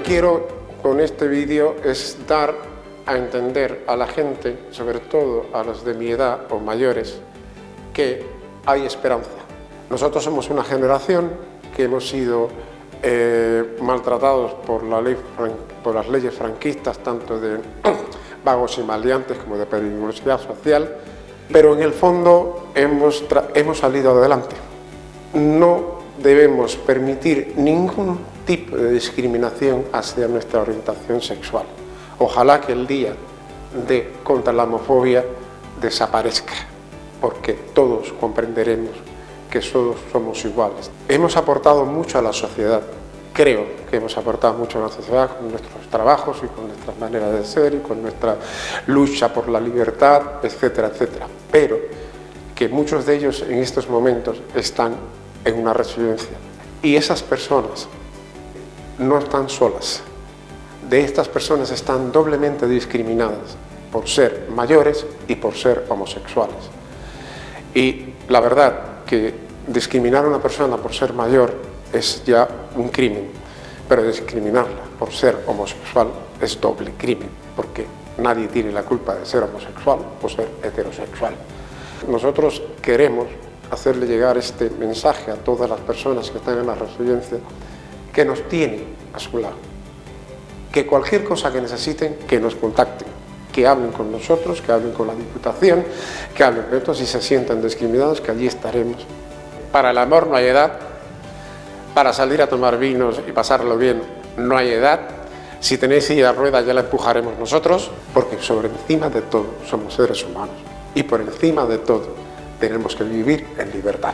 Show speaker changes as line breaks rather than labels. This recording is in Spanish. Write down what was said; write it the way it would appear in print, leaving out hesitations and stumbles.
quiero con este vídeo es dar a entender a la gente, sobre todo a los de mi edad o mayores, que hay esperanza. Nosotros somos una generación que hemos sido maltratados por las leyes franquistas, tanto de vagos y maleantes como de peligrosidad social, pero en el fondo hemos salido adelante. No debemos permitir ningún tipo de discriminación hacia nuestra orientación sexual. Ojalá que el día contra la homofobia desaparezca, porque todos comprenderemos que todos somos iguales. Hemos aportado mucho a la sociedad, creo que hemos aportado mucho a la sociedad con nuestros trabajos y con nuestras maneras de ser y con nuestra lucha por la libertad, etcétera, etcétera. Pero que muchos de ellos en estos momentos están en una residencia y esas personas no están solas. De estas personas están doblemente discriminadas por ser mayores y por ser homosexuales. Y la verdad que discriminar a una persona por ser mayor es ya un crimen, pero discriminarla por ser homosexual es doble crimen, porque nadie tiene la culpa de ser homosexual o ser heterosexual. Nosotros queremos hacerle llegar este mensaje a todas las personas que están en la residencia, que nos tienen a su lado, que cualquier cosa que necesiten, que nos contacten, que hablen con nosotros, que hablen con la Diputación, que hablen con otros, si se sientan discriminados, que allí estaremos. Para el amor no hay edad, para salir a tomar vinos y pasarlo bien no hay edad. Si tenéis silla de ruedas ya la empujaremos nosotros, porque sobre encima de todo somos seres humanos y por encima de todo tenemos que vivir en libertad.